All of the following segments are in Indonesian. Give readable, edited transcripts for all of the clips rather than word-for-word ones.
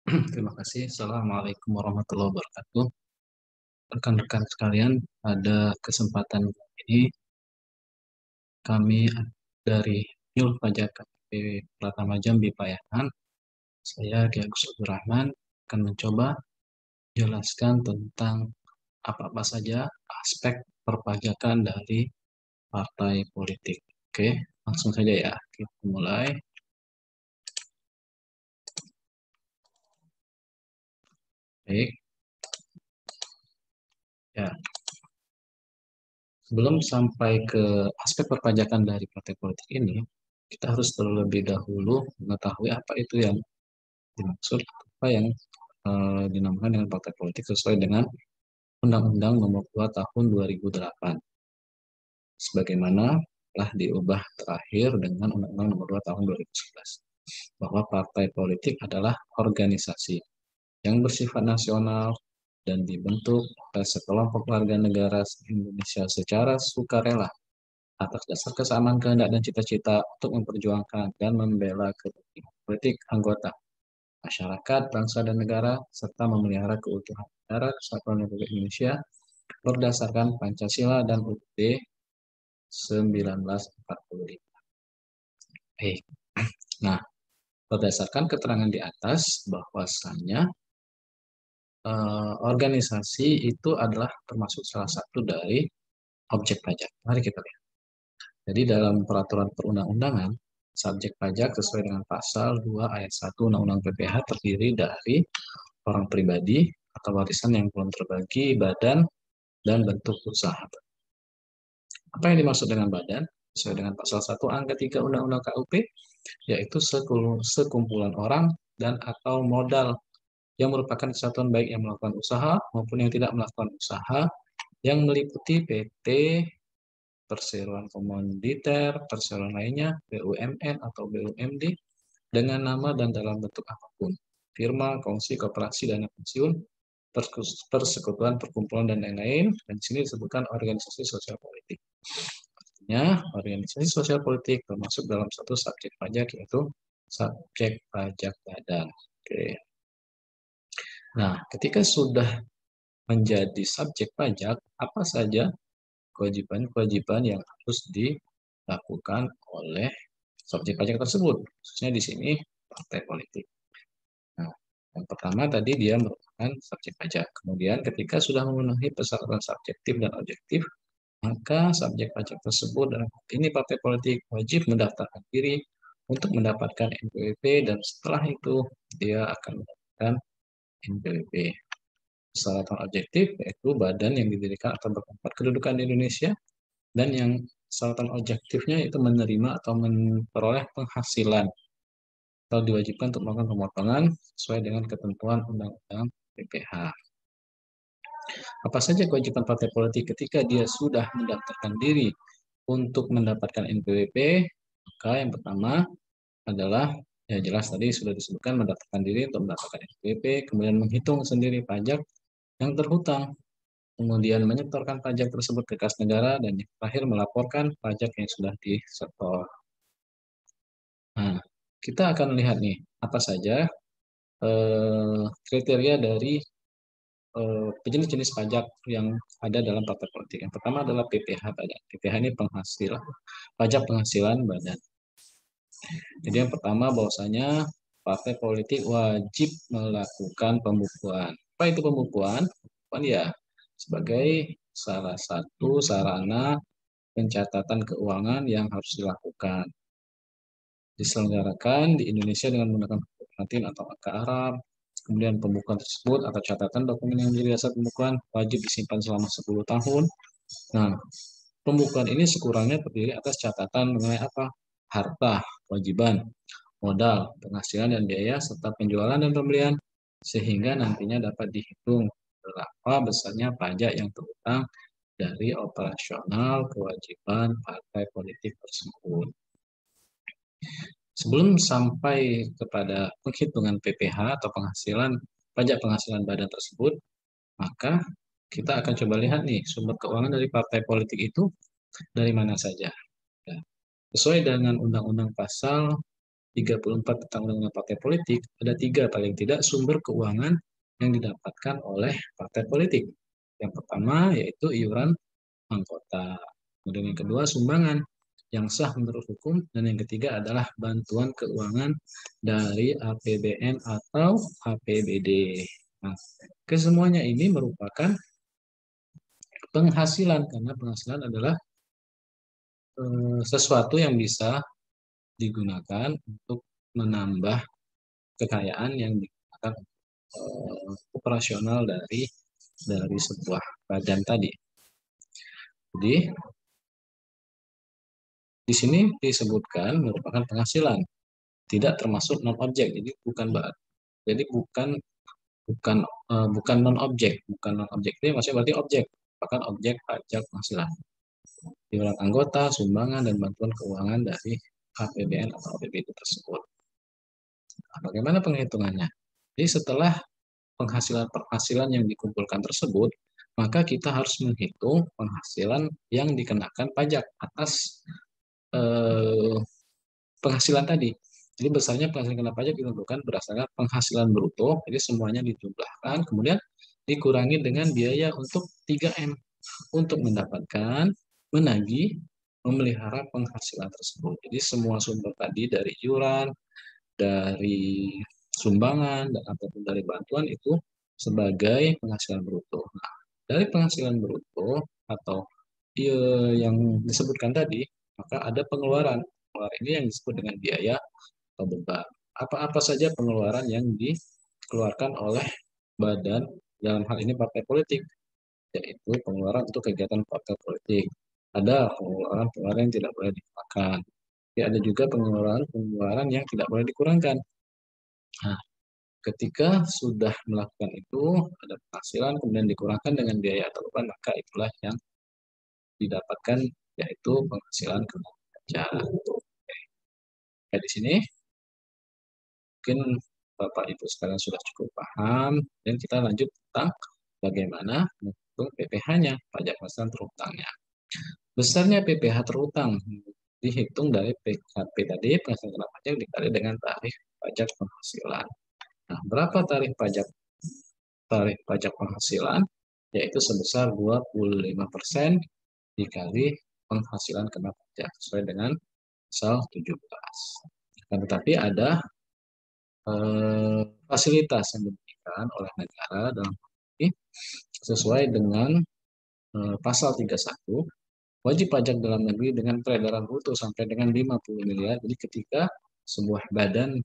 Terima kasih. Assalamualaikum warahmatullahi wabarakatuh. Rekan-rekan sekalian, pada kesempatan ini kami dari Yul Pajak KPP Pratama Jambi Payahan, saya Ki Agus Abdurrahman akan mencoba jelaskan tentang apa-apa saja aspek perpajakan dari partai politik. Oke, langsung saja ya. Kita mulai. Baik, ya. Sebelum sampai ke aspek perpajakan dari partai politik ini, kita harus terlebih dahulu mengetahui apa itu yang dimaksud, apa yang dinamakan dengan partai politik sesuai dengan Undang-Undang Nomor 2 Tahun 2008. Sebagaimana telah diubah terakhir dengan Undang-Undang Nomor 2 Tahun 2011. Bahwa partai politik adalah organisasi yang bersifat nasional dan dibentuk oleh sekelompok warga negara Indonesia secara sukarela atas dasar kesamaan kehendak dan cita-cita untuk memperjuangkan dan membela kepentingan politik anggota masyarakat, bangsa dan negara, serta memelihara keutuhan negara Kesatuan Republik Indonesia berdasarkan Pancasila dan UUD 1945. Baik. Nah, berdasarkan keterangan di atas bahwasannya organisasi itu adalah termasuk salah satu dari objek pajak. Mari kita lihat. Jadi dalam peraturan perundang-undangan, subjek pajak sesuai dengan pasal 2 ayat 1 Undang-Undang PPH terdiri dari orang pribadi atau warisan yang belum terbagi, badan, dan bentuk usaha. Apa yang dimaksud dengan badan? Sesuai dengan pasal 1 angka 3 Undang-Undang KUP, yaitu sekumpulan orang dan atau modal yang merupakan kesatuan baik yang melakukan usaha maupun yang tidak melakukan usaha yang meliputi PT, perseroan komoditer, perseroan lainnya, BUMN atau BUMD, dengan nama dan dalam bentuk apapun. Firma, kongsi, koperasi, dana pensiun, persekutuan, perkumpulan, dan lain-lain. Dan di sini disebutkan organisasi sosial politik. Artinya, organisasi sosial politik termasuk dalam satu subjek pajak, yaitu subjek pajak badan. Oke. Nah, ketika sudah menjadi subjek pajak, apa saja kewajiban-kewajiban yang harus dilakukan oleh subjek pajak tersebut, khususnya di sini partai politik. Nah, yang pertama tadi dia merupakan subjek pajak. Kemudian ketika sudah memenuhi persyaratan subjektif dan objektif, maka subjek pajak tersebut dalam hal ini partai politik wajib mendaftarkan diri untuk mendapatkan NPWP dan setelah itu dia akan mendapatkan NPWP. Persyaratan objektif yaitu badan yang didirikan atau bertempat kedudukan di Indonesia dan yang persyaratan objektifnya itu menerima atau memperoleh penghasilan atau diwajibkan untuk melakukan pemotongan sesuai dengan ketentuan Undang-Undang PPH. Apa saja kewajiban partai politik ketika dia sudah mendaftarkan diri untuk mendapatkan NPWP? Maka yang pertama adalah ya jelas tadi sudah disebutkan mendaftarkan diri untuk mendapatkan NPWP, kemudian menghitung sendiri pajak yang terhutang, kemudian menyetorkan pajak tersebut ke kas negara, dan yang terakhir melaporkan pajak yang sudah disetor. Nah, kita akan lihat nih apa saja kriteria dari jenis-jenis pajak yang ada dalam partai politik. Yang pertama adalah PPH badan. PPH ini penghasilan, pajak penghasilan badan. Jadi yang pertama bahwasanya partai politik wajib melakukan pembukuan. Apa itu pembukuan? Pembukuan ya sebagai salah satu sarana pencatatan keuangan yang harus dilakukan. Diselenggarakan di Indonesia dengan menggunakan huruf Latin atau angka Arab. Kemudian pembukuan tersebut atau catatan dokumen yang menjadi dasar pembukuan wajib disimpan selama 10 tahun. Nah, pembukuan ini sekurangnya terdiri atas catatan mengenai apa? Harta, kewajiban, modal, penghasilan dan biaya, serta penjualan dan pembelian, sehingga nantinya dapat dihitung berapa besarnya pajak yang terhutang dari operasional kewajiban partai politik tersebut. Sebelum sampai kepada penghitungan PPH atau pajak penghasilan badan tersebut, maka kita akan coba lihat nih sumber keuangan dari partai politik itu dari mana saja. Ya. Sesuai dengan Undang-Undang Pasal 34 tentang undang-undang partai politik, ada 3 paling tidak sumber keuangan yang didapatkan oleh partai politik. Yang pertama yaitu iuran anggota. Kemudian yang kedua sumbangan yang sah menurut hukum, dan yang ketiga adalah bantuan keuangan dari APBN atau APBD. Nah, kesemuanya ini merupakan penghasilan, karena penghasilan adalah sesuatu yang bisa digunakan untuk menambah kekayaan yang digunakan operasional dari sebuah badan tadi. Jadi di sini disebutkan merupakan penghasilan, tidak termasuk non objek. Jadi bukan bukan bukan bukan non objek, bukan non objek itu maksudnya berarti objek, bahkan objek pajak penghasilan. Iuran anggota, sumbangan dan bantuan keuangan dari APBN atau APBD tersebut. Nah, bagaimana penghitungannya? Jadi setelah penghasilan yang dikumpulkan tersebut, maka kita harus menghitung penghasilan yang dikenakan pajak atas penghasilan tadi. Jadi besarnya penghasilan kena pajak ditentukan berdasarkan penghasilan bruto, jadi semuanya dijumlahkan, kemudian dikurangi dengan biaya untuk 3M, untuk mendapatkan, menagih, memelihara penghasilan tersebut. Jadi semua sumber tadi dari iuran, dari sumbangan, dan ataupun dari bantuan itu sebagai penghasilan bruto. Nah, dari penghasilan bruto atau yang disebutkan tadi, maka ada pengeluaran. Pengeluaran ini yang disebut dengan biaya atau beban. Apa-apa saja pengeluaran yang dikeluarkan oleh badan, dalam hal ini partai politik, yaitu pengeluaran untuk kegiatan partai politik. Ada pengeluaran-pengeluaran yang tidak boleh dikurangkan. Ada juga pengeluaran-pengeluaran yang tidak boleh dikurangkan. Nah, ketika sudah melakukan itu, ada penghasilan, kemudian dikurangkan dengan biaya atau beban, maka itulah yang didapatkan, yaitu penghasilan kena pajak. Oke, di sini mungkin Bapak Ibu sekalian sudah cukup paham, dan kita lanjut tentang bagaimana menghitung PPh-nya, pajak penghasilan terhutangnya. Besarnya PPh terhutang dihitung dari PKP tadi, penghasilan kena pajak, dikali dengan tarif pajak penghasilan. Nah, berapa tarif pajak penghasilan? Yaitu sebesar 25% dikali penghasilan kena pajak sesuai dengan pasal 17. Nah, tetapi ada fasilitas yang diberikan oleh negara dalam ini sesuai dengan pasal 31, wajib pajak dalam negeri dengan peredaran bruto sampai dengan 50 miliar. Jadi ketika sebuah badan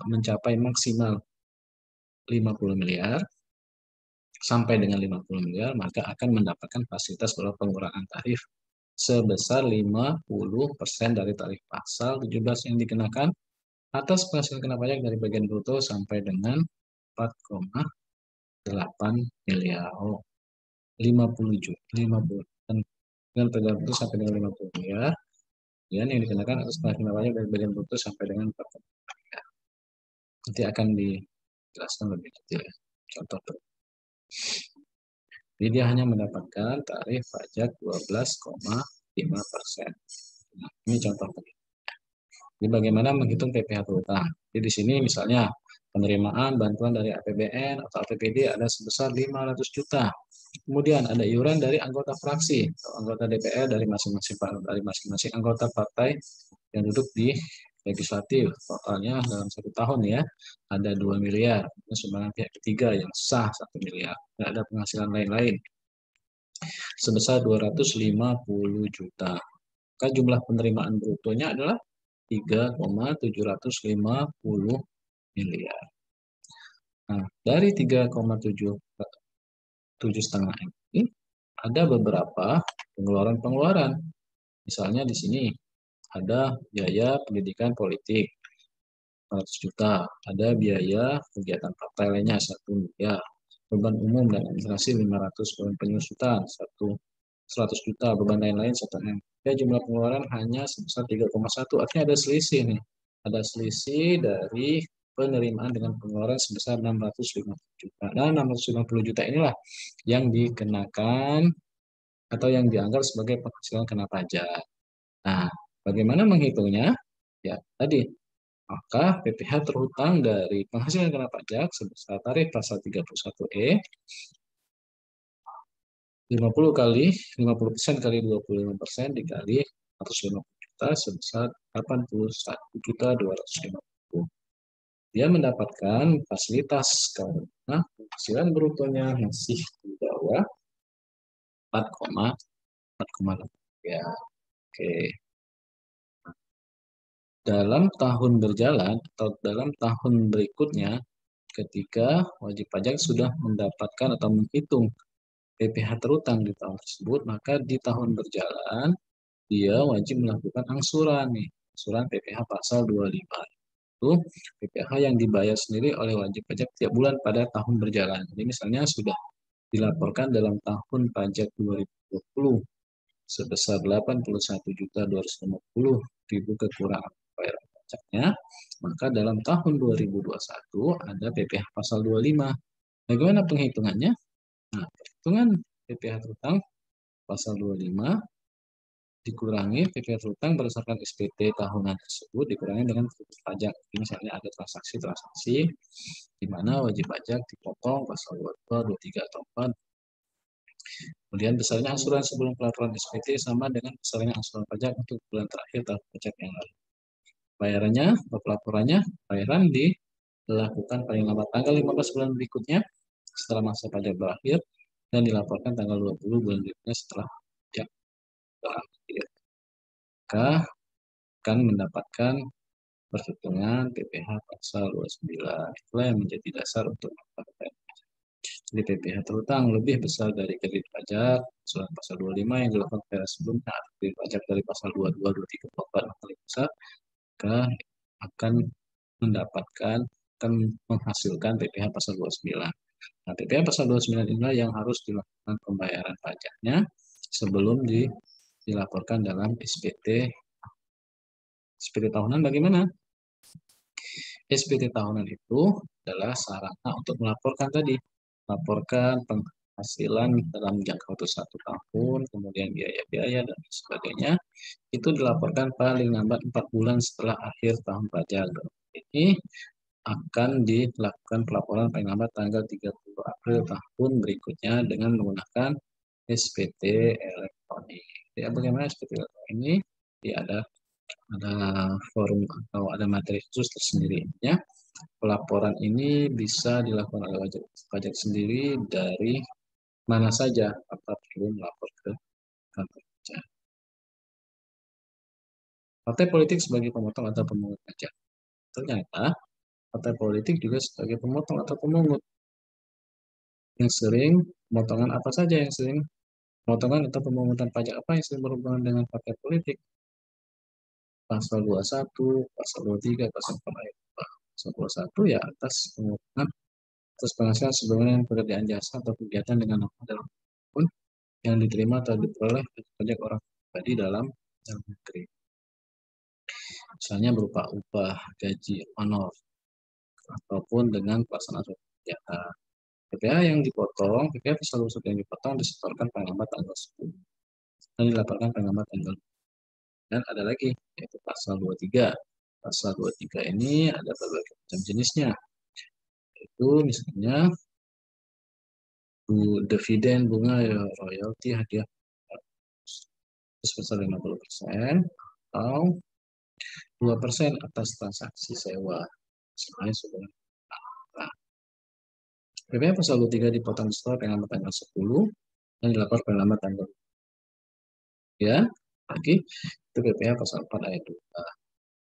mencapai maksimal 50 miliar sampai dengan 50 miliar, maka akan mendapatkan fasilitas berupa pengurangan tarif sebesar 50% dari tarif pasal 17 yang dikenakan atas penghasilan kena pajak dari bagian bruto sampai dengan 4,8 miliar. 50 juta, 50 dan dengan peredaran bruto sampai dengan 50 miliar. Kemudian yang dikenakan atas penghasilan kena pajak dari bagian bruto sampai dengan 4,8 miliar. Nanti akan dijelaskan lebih detail. Contoh. Jadi dia hanya mendapatkan tarif pajak 12,5%. Nah, ini contoh. Jadi bagaimana menghitung PPh terhutang? Jadi di sini misalnya penerimaan bantuan dari APBN atau APBD ada sebesar 500 juta. Kemudian ada iuran dari anggota fraksi atau anggota DPR dari masing-masing anggota partai yang duduk di legislatif. Totalnya dalam 1 tahun ya ada 2 miliar. Sumbangan pihak ketiga yang sah 1 miliar. Tidak ada penghasilan lain-lain sebesar 250 juta. Maka jumlah penerimaan brutonya adalah 3,750 miliar. Nah, dari 3,7 ini ada beberapa pengeluaran. Misalnya di sini ada biaya pendidikan politik 100 juta, ada biaya kegiatan partai lainnya 1 miliar, beban umum dan administrasi 500, beban penyusutan 100 juta, beban lain-lain 1 M. Ya, jumlah pengeluaran hanya sebesar 3,1, artinya ada selisih nih. Ada selisih dari penerimaan dengan pengeluaran sebesar 650 juta. Nah, 650 juta inilah yang dikenakan atau yang dianggap sebagai penghasilan kena pajak. Nah, bagaimana menghitungnya? Ya, tadi, maka PPh terhutang dari penghasilan kena pajak sebesar tarif pasal 31E 50% kali 25% dikali 150 juta sebesar 81.250. Dia mendapatkan fasilitas karena penghasilan brutonya masih di bawah 4,8. Ya, oke. Dalam tahun berjalan atau dalam tahun berikutnya, ketika wajib pajak sudah mendapatkan atau menghitung PPh terutang di tahun tersebut, maka di tahun berjalan dia wajib melakukan angsuran nih, angsuran PPh pasal 25. Itu PPh yang dibayar sendiri oleh wajib pajak tiap bulan pada tahun berjalan. Jadi misalnya sudah dilaporkan dalam tahun pajak 2020 sebesar 81.250.000 kekurangan pembayaran pajaknya, maka dalam tahun 2021 ada PPh pasal 25. Bagaimana penghitungannya? Nah, perhitungan PPh terutang pasal 25 dikurangi PPh terutang berdasarkan SPT tahunan tersebut dikurangi dengan pajak. Misalnya ada transaksi-transaksi di mana wajib pajak dipotong pasal 22, 23 atau 4. Kemudian besarnya angsuran sebelum pelaporan SPT sama dengan besarnya angsuran pajak untuk bulan terakhir tahun pajak yang lalu. Bayarannya atau pelaporannya, bayaran dilakukan paling lambat tanggal 15 bulan berikutnya setelah masa pajak berakhir dan dilaporkan tanggal 20 bulan berikutnya setelah pajak berakhir. Maka akan mendapatkan perhitungan PPh pasal 29. Itulah yang menjadi dasar untuk mendapatkan. Jadi PPh terutang lebih besar dari kredit pajak surat pasal 25 yang dilakukan pada sebelumnya, kredit pajak dari pasal 22, 23, 24 yang paling besar, maka akan mendapatkan akan menghasilkan PPh pasal 29. Nah, PPh pasal 29 inilah yang harus dilakukan pembayaran pajaknya sebelum dilaporkan dalam SPT. SPT tahunan bagaimana? SPT tahunan itu adalah sarana untuk melaporkan tadi, melaporkan penghasilan dalam jangka waktu 1 tahun, kemudian biaya-biaya dan sebagainya, itu dilaporkan paling lambat 4 bulan setelah akhir tahun pajak. Ini akan dilakukan pelaporan paling lambat tanggal 30 April tahun berikutnya dengan menggunakan SPT elektronik. Ya, bagaimana SPT elektronik ini? Ya, ada forum atau ada materi khusus tersendiri ya. Pelaporan ini bisa dilakukan oleh wajib pajak sendiri dari mana saja tanpa perlu melapor ke kantor pajak. Partai politik sebagai pemotong atau pemungut pajak. Ternyata partai politik juga sebagai pemotong atau pemungut. Yang sering, pemotongan apa saja yang sering? Pemotongan atau pemungutan pajak apa yang sering berhubungan dengan partai politik? Pasal 21, pasal 23, pasal 4 ayat 2. Pasal 21 ya atas pemungutan atas penghasilan sebelumnya pekerjaan jasa atau kegiatan dengan nama dalam pun yang diterima atau diperoleh pajak orang pribadi dalam negeri. Misalnya berupa upah, gaji, honor, ataupun dengan pelaksanaan suatu kegiatan. PPh yang dipotong, PPh pasal 21 yang dipotong disetorkan paling lambat tanggal 10 dan dilaporkan paling lambat tanggal 2. Dan ada lagi, yaitu pasal 23. Pasal 23 ini ada berbagai macam jenisnya. Itu misalnya dividen, bunga, royalti, hadiah sebesar 50% atau 2% atas transaksi sewa. Selain sudah. Nah, PPh pasal 23 dipotong setor paling lambat tanggal 10 dan dilapor paling lambat tanggal. Ya, lagi itu PPh pasal 4 ayat 2.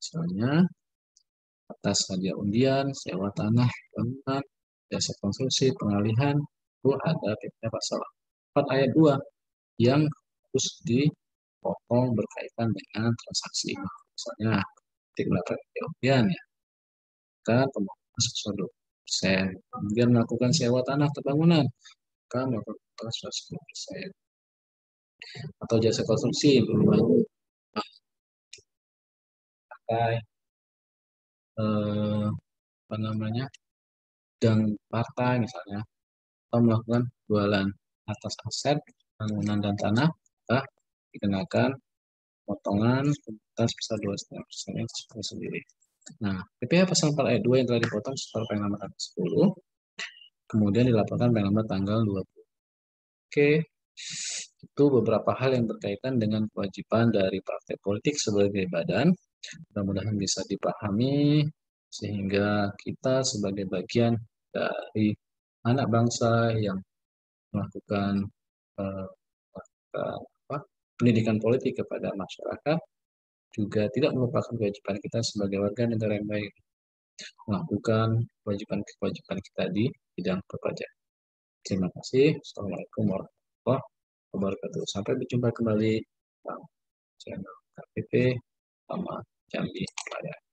Misalnya atas hadiah undian, sewa tanah, bangunan, jasa konstruksi, pengalihan, itu ada PPh pasal 4 ayat 2 yang harus dipotong berkaitan dengan transaksi. Misalnya, melakukan hadiah undian ya, kan pemotongan sebesar 20%. Kemudian melakukan sewa tanah atau bangunan, kan melakukan pemotongan 10%. Atau jasa konstruksi, berbangun pakai apa namanya, dan partai misalnya, atau melakukan jualan atas aset bangunan dan tanah, maka dikenakan potongan pentas sebesar 2,5% itu sendiri. Nah, PPh pasal 4 ayat 2 yang telah dipotong setelah paling lambat tanggal 10, kemudian dilaporkan paling lambat tanggal 20. Oke, itu beberapa hal yang berkaitan dengan kewajiban dari partai politik sebagai badan. Mudah-mudahan bisa dipahami sehingga kita sebagai bagian dari anak bangsa yang melakukan eh, pendidikan politik kepada masyarakat juga tidak melupakan kewajiban kita sebagai warga negara yang baik melakukan kewajiban-kewajiban kita di bidang perpajakan. Terima kasih. Assalamualaikum warahmatullahi wabarakatuh. Sampai berjumpa kembali dalam channel KPP sama Jambi Raya.